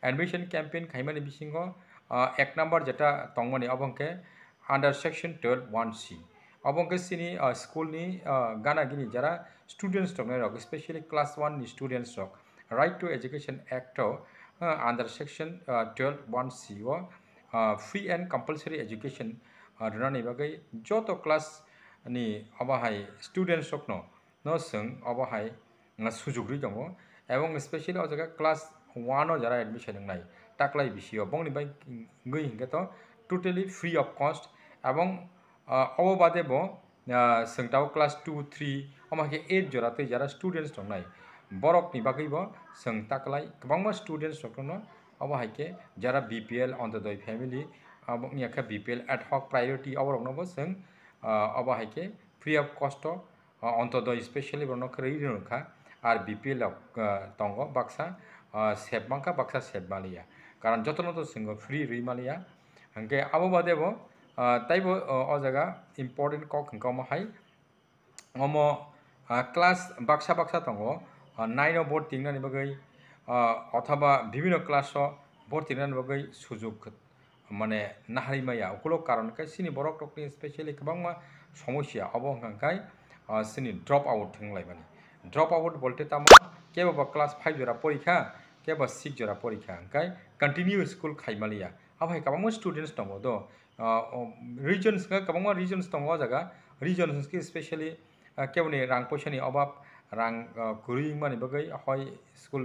admission campaign khaimani bisingo ek number jeta tongmani abongke under section 12 1c abongke sini school ni gana gini jara students tongnai rok especially class 1 ni students rok right to education act under section 12 1c o free and compulsory education rani bagai joto class ni abahai students rok no sung abahai sujugri dongo এবং specially অজায়গা class 1 যারা admission নাই টাকলাই বিসিও বংনি by গই হিংকে তো totally free of cost এবং অববাদে ব সোংটাও class 2 3 আমাকে 8 জরাতে যারা students দं নাই বরকনি বাগৈব सों टाकलाई गोबांमा स्टूडेंट्स दं अबहायके जरा बीपीएल अंत्योदय फैमिली अबनि आखा बीपीएल एड हक प्रायोरिटी अबरकनोबो जों अबहायके free of cost Antyodaya specially बरनो खरै रखा আর বিপিএল দङ বাক্সা সেবমাংকা বাক্সা সেবমালিয়া কারণ যতন তো সিংহ ফ্রি রইমালিয়া হাঙ্কে আবো বাদেব তাইবো অ জায়গা ইম্পর্টেন্ট কক হাঙ্কামাহাই অম ক্লাস বাক্সা বাক্সা দङ 9 ভর্তি নানি বাগৈ অথবা বিভিন্ন ক্লাস ভর্তি নানি বাগৈ সুযোগ মানে নাহারিমাया ওগুলো কারণকে সিনি বরক টকনি স্পেশালি गोबांमा সমস্যা অবং হাঙ্কাই সিনি ড্রপ আউট থাंलायमानि ड्रप आउट बोलते तामा केबा क्लास 5 जरा परीक्षा केबा 6 जरा परीक्षा अंकाय कंटिन्यू स्कूल खाइमालिया अबहाय गोबां स्टूडेंट्स दङ दो रिजन्स का गोबां रिजन्स दङ जागा रिजन्स के स्पेशली केबनि रां पैसानि अभाब रां गुरुइ मानि बगै हय स्कूल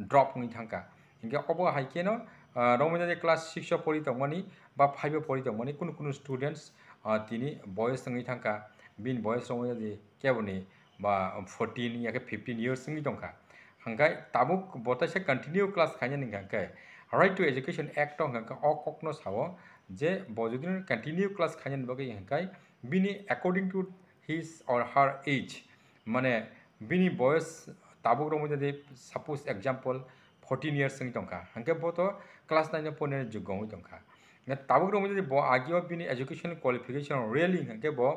ड्रप नि थांका इंगे अबहाय केनो रमिनानि क्लास 6 परि दङमानि बा 5 परि दङमानि कुनु कुनु स्टूडेंट्स तिनि बयस नङै थांका बिन बयस रमिनानि केबनि বা 14 या 15 years नि दंखा हंगाय ताबुक बतासे कंटिन्यू क्लास खायने निगांके राइट टू एजुकेशन एक्ट हंगा अककनो सावो जे बजुदिन कंटिन्यू क्लास खायने बगै हंगाय बिनि अकॉर्डिंग टू हिज और हर एज माने बिनि बयस ताबुक रमो जदि सपोज एग्जांपल 14 years नि दंखा हंगे बतो क्लास 9 पने जुगौ दंखा ताबुक रमो जदि ब आगियो बिनि एजुकेशन क्वालिफिकेशन रियली हंगे ब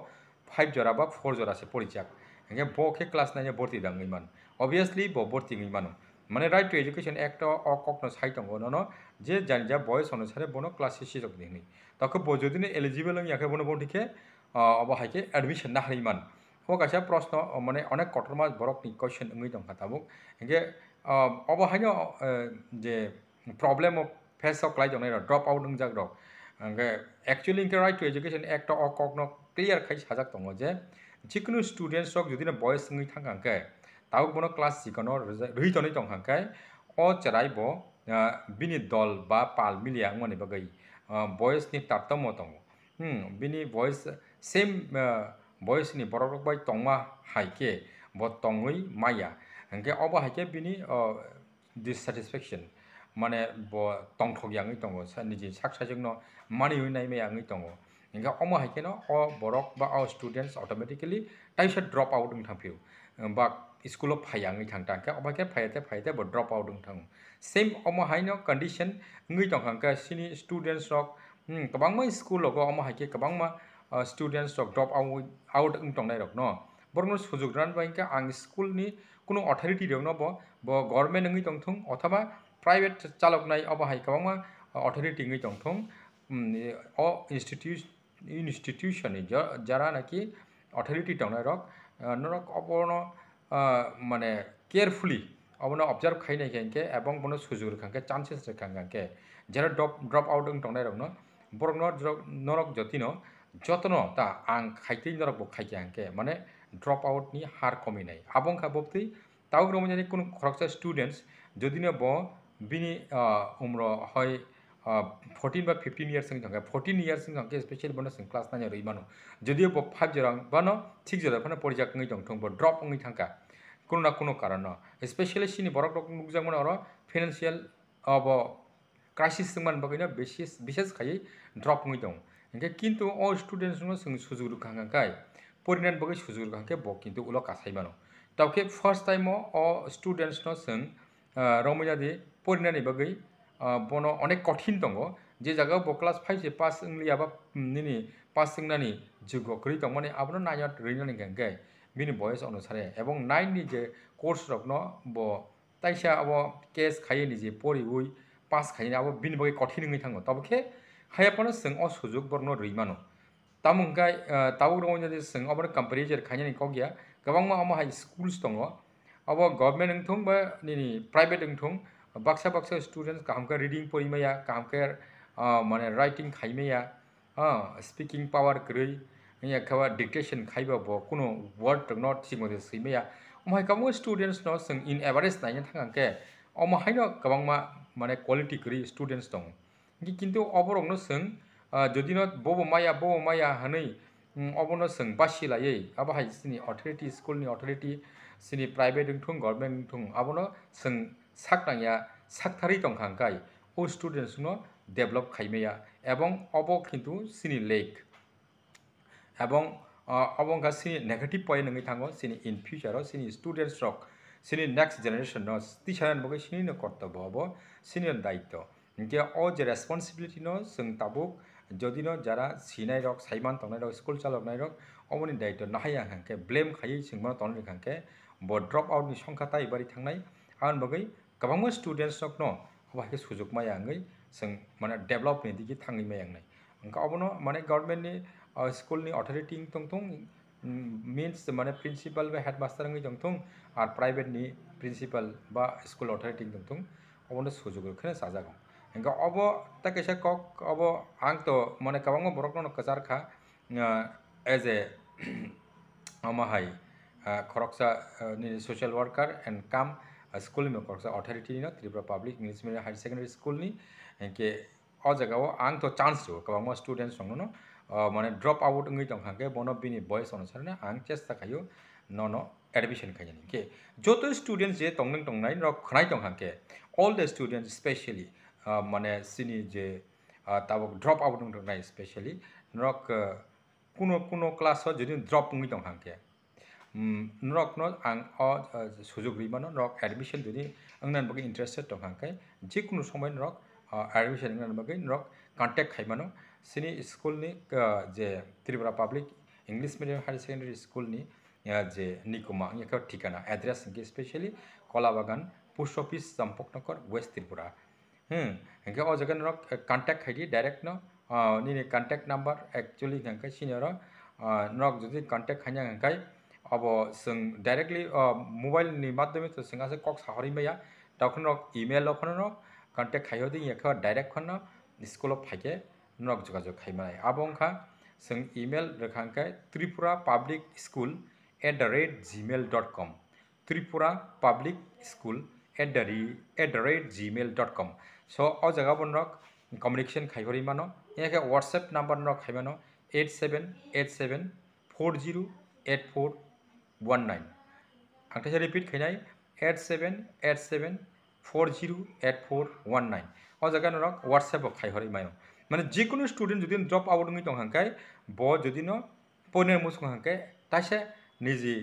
5 जरा बा 4 जरा से परिचाक हंगे बके क्लास 9 भर्ती दाङै मान ऑब्वियसली ब भर्ती गै मानो माने राइट टू एजुकेशन एक्ट अककनो साइ दङ न जे जानजा बयस अनुसारे बनो क्लास 6 जक दिनै तक बजदिने एलिजिबल नङि आखे बनो बन्थिके अबहायके एडमिशन ना हरिमान हो गासा प्रश्न माने अनेक कटरमा बरकनि क्वेश्चन नङै दं ताबुक हंगे अबहायनो जे प्रॉब्लम ऑफ फेस अफ क्लाइ दङ ड्रप आउट नङ जाग दं हंगे एक्चुअली इनके राइट टू एजुकेशन एक्ट अककनो क्लियर खाइ साजाक दङ जे जिकुनु स्टूडेंट्स रक जुदिनो बयस नङै थांखांके ताबुक बनो क्लास जिकनो रहितनै दंखांके अ चराय ब बिनि दल बा पाल मिलिया मनि बगै बयस नि तारतम दङ बिनि बयस सेम बयस नि बरक बाय तंमा हाइके ब तंगै माया हंगे अबा हाइके बिनि डिससैटिस्फैक्शन माने ब तंथगियाङै दङ निजि साकसाजोंनो मानि होनाय मायाङै दङ इंगा अमा हाइकेनो अ बरक बा अ स्टूडेंट्स ऑटोमेटिकली ताइसा ड्रप आउट थांफिउ बा स्कूल फायांगै थांटांके अबाके फायते ब ड्रप आउट थां सेम अमा हाइनो कंडीशन ngै दंखांके सिनि स्टूडेंट्स रक गोबांमा स्कूल लग अमा हाइके गोबांमा स्टूडेंट्स रक ड्रप आउट दंनाय रक न बरनो सुजुग रान बाइके आं स्कूल नि कुनु अथॉरिटी दं न ब गवर्नमेंट ngै दंथुं अथवा प्राइवेट चालकनाय अबा हाइ गोबांमा अथॉरिटी ngै दंथुं अ इंस्टीट्यूशन जरा नाकि अथॉरिटी दंनाय रक नरक अबनो माने केयरफुली अबनो ऑब्जर्व खाइनाय केंके एबं बनो सुजुर खांके चांसेस रखांके जरा ड्रप आउट दंनाय रक न बरक नरक जतिनो जतनो ता आं खाइतै नरक ब खाइके माने ड्रप आउट नि हार कमिनाय आबं खाबोबतै ताव ग्रमजानि कुनु खरकसा स्टूडेंट्स जदिनो ब बिनि उम्र हय 14 बा 15 years नि थांगा 14 years नि थांके स्पेशली बनो सिं क्लास 9 रइ मानो जदियो ब 5 जरां बानो 6 जरा फना परिजाक ngै दंथं ब ड्रप ngै थांका कुनु ना कुनु कारण स्पेशली सिनि बरक दक नुगजां मन अर फाइनेंशियल अब क्राइसिस मान बगैना विशेष खायै ड्रप ngै दं इंगे किन्तु अ स्टूडेंट्स नो जों सुजुरु खांगाय परिनान बगै सुजुरु खांके ब किन्तु उलो कासाइ मानो तावके फर्स्ट टाइम अ स्टूडेंट्स नो जों रमिनादि परिनानि बगै बनो अनेक कठिन दङ जे जागा ब क्लास 5 से पास इंलिया बा निनि पास सिंनानि जुगो करि दं माने आबनो नायत रैनानि गंगे बिनि बयस अनुसारे एवं 9 नि जे कोर्स रक न ब ताइसा अब केस खायै नि जे परि उइ pass khaini abo bin boy kothin ngi thango tabke hayapano sing o sujug borno rüimano tamungkai tabuk rong jadi sing abo company jer khaini ni kogya gabangma amo hai schools tongo abo government ngthung ba nini private ngthung baksa baksa students kahamka reading porimaya kahamka mane writing khaimaya speaking power krui ya khawa dictation khaiba bo kuno word not singode simaya omhai kamo students no sing in average naine thangangke omhai no kabangma mane quality krui students tong কিন্তু অবরংনো जों যদি ববো মায়া হাनै অবনো जों बासिलायै आबाहाय सिनि authority स्कूलनि authority सिनि private थुं government थुं आबनो जों साकनाया साकथारि दंखांखाय ओ students no develop खाइमेया एवं अबो किन्तु सिनि लेक एवं अबंगा सिनि नेगेटिव पॉइंट नङै थांगो सिनि इन फ्यूचर सिनि स्टूडेंट्स रक सिनि नेक्स्ट जनरेशन नो टीचर बगे सिनि न कर्तव्य अबो सिनि दायित्व इनके ओ जे रेस्पॉन्सिबिलिटी नो जों ताबुक जदिनो जारा सिनाय रक साइमान तंनाय रक स्कूल चालकनाय रक अबनि दायित्व नाहाया हांके ब्लेम खायै सिंमा तंनाय खांके बो ड्रप आउट नि संखाता इबारि थांनाय आन बगै गोबां स्टूडेंट्स रक नो अबाके सुजुग मायांगै जों माने डेभलप नि दिगि थाङै मायांगनाय अंका अबनो माने गवर्नमेंट नि स्कूल नि अथॉरिटी तंतुं मीन्स माने प्रिंसिपल बा हेडमास्टर ngi tongtung आर प्राइवेट नि प्रिंसिपल बा स्कूल अथॉरिटी तंतुं अबनो सुजुग खने साजागो इंगा अबो ताकेसा कक अबो आं तो माने काबांगो बरक न कजार खा एज ए अमाहाय खरकसा नि सोशल वर्कर एंड काम स्कूल में खरकसा अथॉरिटी न Tripura public English medium higher secondary school नि के अ जगाव आं तो चांस जो काबांगो स्टूडेंट्स संग न माने drop out ngi tongkhangke bono bini boys onusarne ang chesta khayo no admission khayani ke joto students je tongning tongnai rok khnai tongkhangke all the students especially माने सिनी जे ताबक ड्रप आउट दंनाय स्पेशली नरक कुनो कुनो class जदि drop नङि दं हांके नरक न आं अ सुजुग रिमानो नरक एडमिशन जदि आंनान बगे इंटरेस्टेड दं हांके जिकुनु समय नरक एडमिशन आंनान बगे नरक कांटेक्ट खायमानो सिनी स्कूल नि जे Tripura public English medium higher secondary school नि जे निकुमा यका ठिकाना address specially Kalabagan post office Champaknagar west Tripura इनके ओ जगह नरक कांटेक्ट खायदि डायरेक्ट न निने कांटेक्ट नंबर एक्चुअली हंके सिनियर नरक जदि कांटेक्ट खायना हंके अब जों डायरेक्टली मोबाइल नि माध्यमे तो सिंगासे कक साहरिमाया दाखन नरक ईमेल लखन नरक कांटेक्ट खायदि यका डायरेक्ट खन स्कूल ऑफ फाइके नरक जोगाजोग खायमाय आबंखा जों email रखांके tripurapublicschool@gmail.com tripurapublicschool@gmail.com so o jaga bon rok communication khaibori mano yake whatsapp number rok khaimano 8787408419 angta repeat khainai 8787408419 o jaga rok whatsapp khaihori mayo মানে যিকোনো স্টুডেন্ট যদি drop out নই দং হাंकाय ब যদি ন পনের মুসুং हांकाय तासे निजि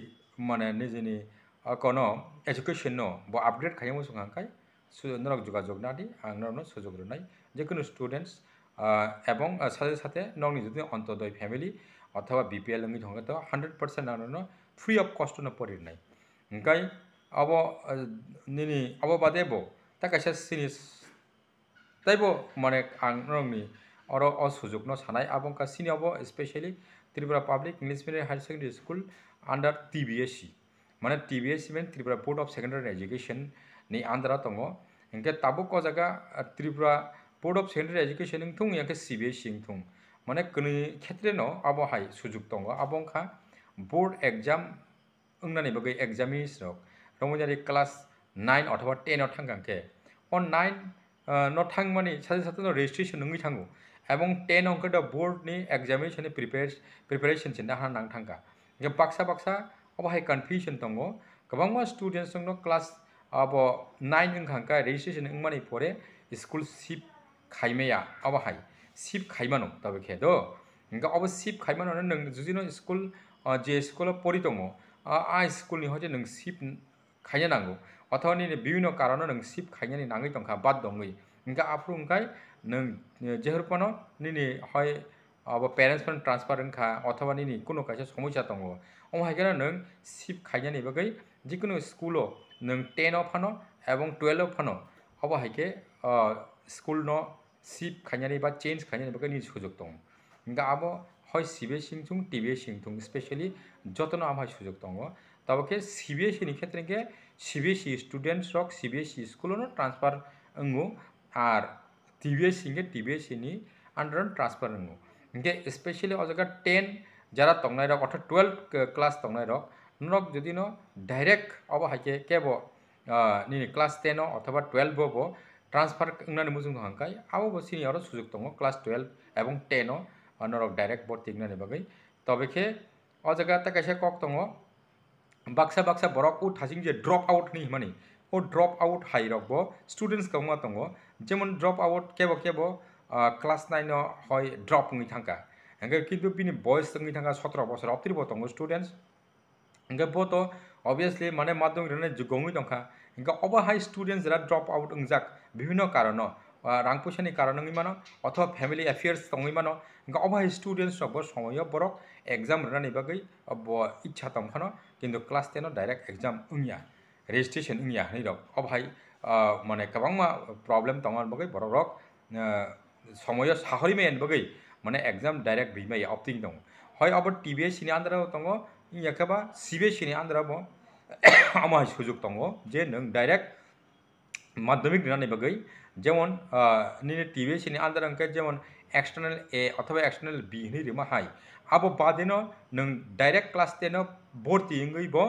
माने निजिनि कोनो एजुकेशन नो ब अपग्रेड खाय मुसुं हांकाय नरक जोगाजोग नादि आं नरनो सुजुग रनाय जिकुनु स्टूडेंट्स एवं साथे साथे नंनि जुदि अंतोदय फैमिली अथवा बीपीएल नङि दङ त 100% नरनो फ्री अफ कॉस्ट न परिनाय हांकाय अब निनि अब बादेबो ताकायसा सिनिस ताइबो माने आं नंनि अर असुजुग न सानाय आबंका सिनियावबो specially Tripura public English medium higher secondary school under TBSE माने टीबीएससी में Tripura board of secondary education नि आंध्रा दङ इनके ताबुक जगह Tripura board of secondary education थुं यके सीबीएससी थुं माने कनि क्षेत्र न आबहाय सुजुग दङ आबंखा बोर्ड एग्जाम अंगनानि बगै एग्जामिनेशन रमजारि क्लास 9 अथवा 10 थांगांके on 9 न थांमानि साथे साथे रेजिस्ट्रेशन नङि थांगो एवं 10 अंक द बोर्ड नि एग्जामिनेशन प्रिपरेशन सिन्दा हानां थांगा ये बाक्सा बाक्सा अबहाय कन्फ्यूजन दङ गोबां स्टूडेंट्स न क्लास अब 9 अंका रेजिस्ट्रेशन अंगमानि परे स्कूल शिप खाइमेया अबहाय शिप खाइमानो तबखे दो इंगा अब शिप खाइमानो नों जुजिनो स्कूल जे स्कूल परि दङ आ स्कूल नि हजे नों शिप खाइना नांगौ अथवा नि विभिन्न कारण नों शिप खाइनानि नाङै दंखा बाद दङै इंगा आफ्रु अंकाय नों जेहरपनो निनि हय अब पेरेंट्स फन ट्रांसफर अंखा अथवा निनि कुनो कासे समस्या दङ अहायगेना नों शिप खाइनानि बगै जिकुनु स्कूल नों 10 फानो एवं 12 फानो अबहायके school no sip khanyani ba change khanyani ba ni sujok tong inga abo hoi CBSE singtung TBS singtung especially jotono amhai sujok tongo tabake CBSE ni khetre ke CBSE students rok CBSE school no transfer engu ar TBS singe TBS ni under transfer engu inge especially o jaga 10 jara tongnai rok otha 12 class tongnai rok nok jodi no direct abo haike kebo ni class 10 no অথবা 12 bo transfer ngnani mujung hangkai abo bo senior sujog tongo class 12 এবং 10 no norok direct bor tingnani bagai tobe khe o jaga ta kaisa kok tongo baksa baksa borok u thasing je drop out ni mani o drop out hai rok bo students kongma tongo jemon drop out kebo kebo class 9 no hoi drop ngi thangka engge kintu bini boys ngi thangka 17 বছর অপ্তির bo tongo students engge bo to obviously mane madhyamik rene jugongui tongkha engge oba high students jara drop out ungjak bibhinno karono rang puisani karonoi mano অথবা family affairs tongoi mano engge oba high students rok bo somoyo borok exam rani bagai bo ichha tongkhano kintu class 10 no direct exam ungya registration ungya hai rok oba high mane kabangma problem tongar bagai borok rok somoyo sahori men bagai mane exam direct bimai opting dong hoi abo TBS ni andra tongo yakaba CBSE ni andra bo amai sujog tongo je nang direct madhyamik rani bagai যেমন নিনে TBS ni andra angke যেমন external A অথবা external B ni rima hai abo badeno nang direct class 10 no bhorti ingui bo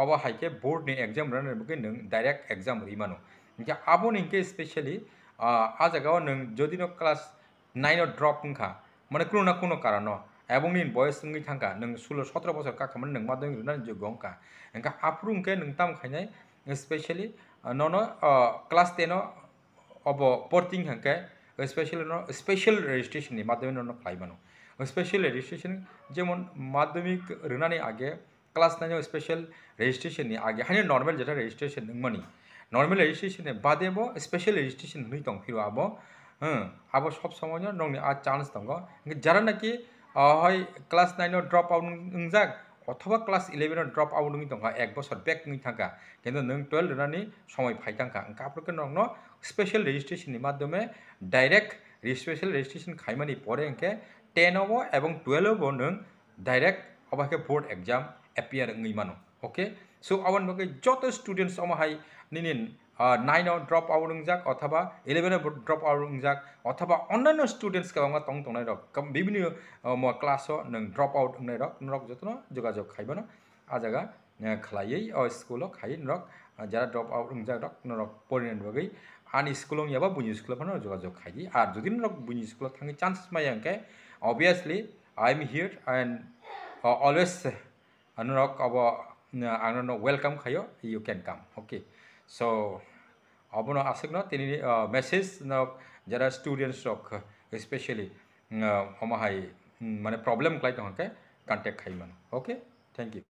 abo haike board ni exam rani bagai nang direct exam rimano je abo ninke especially a jagao nang jodi no class 9 no drop ungkha mane kuno na kuno karono এবং নিন বয়স সঙ্গে থাকা নং 16-17 বছর কাকামান নং মাধ্যমিক রুনানি যোগ্যঙ্কা এঙ্কা আপ্রুংকে নং তাম খাইনাই স্পেশালি নন ক্লাস 10 অব পর্তিং হাঙ্কে স্পেশালি ন স্পেশাল রেজিস্ট্রেশন নি মাধ্যমিক নন খাইবানো স্পেশাল রেজিস্ট্রেশন যেমন মাধ্যমিক রুনানি আগে ক্লাস 9 স্পেশাল রেজিস্ট্রেশন নি আগে হানি নরমাল যেটা রেজিস্ট্রেশন নংমানি নরমাল রেজিস্ট্রেশন বাদেবো স্পেশাল রেজিস্ট্রেশন হই দং ফিরো আবো আবো সব সময় নংনি আ চান্স দङ যারা নাকি হয় ক্লাস 9 ড্রপ আউট নংজাক অথবা ক্লাস 11 ড্রপ আউট নং দङ এক বছর ব্যাক নং থাকা কিন্তু নং 12 রনানি সময় ফাইতাঙ্কা কাপরকে নং স্পেশাল রেজিস্ট্রেশন नि মাধ্যমে ডাইরেক্ট স্পেশাল রেজিস্ট্রেশন খাইমানি পরে এঙ্কে 10 অব এবং 12 অব নং ডাইরেক্ট অবাকে board exam appear ngui mano okay so আওয়ান বকে যত স্টুডেন্টস অমহাই নিনিন 9 ড্রপ আউট নংজাক অথবা 11 ড্রপ আউট নংজাক অথবা অন্যান্য স্টুডেন্টস কাবাঙ্গা তং তংনাই রক বিভিন্ন ক্লাস নং ড্রপ আউট নংনাই রক নরক যতনো যোগাযোগ খাইবানো আ জায়গা খালাयै স্কুল খাই নরক যারা ড্রপ আউট নংজাক রক নরক পরিণাম বগৈ আনি স্কুল ইয়াবা বুনি স্কুল ফানো যোগাযোগ খাই আর যদি নরক বুনি স্কুল থাঙ্গি চান্সেস মাইয়াঙ্কে obviously I am here and always nrok abo angno welcome khayo you can come okay so abono asakno tini message no jara students rok especially omahai mane problem klai tongke contact khai mano okay thank you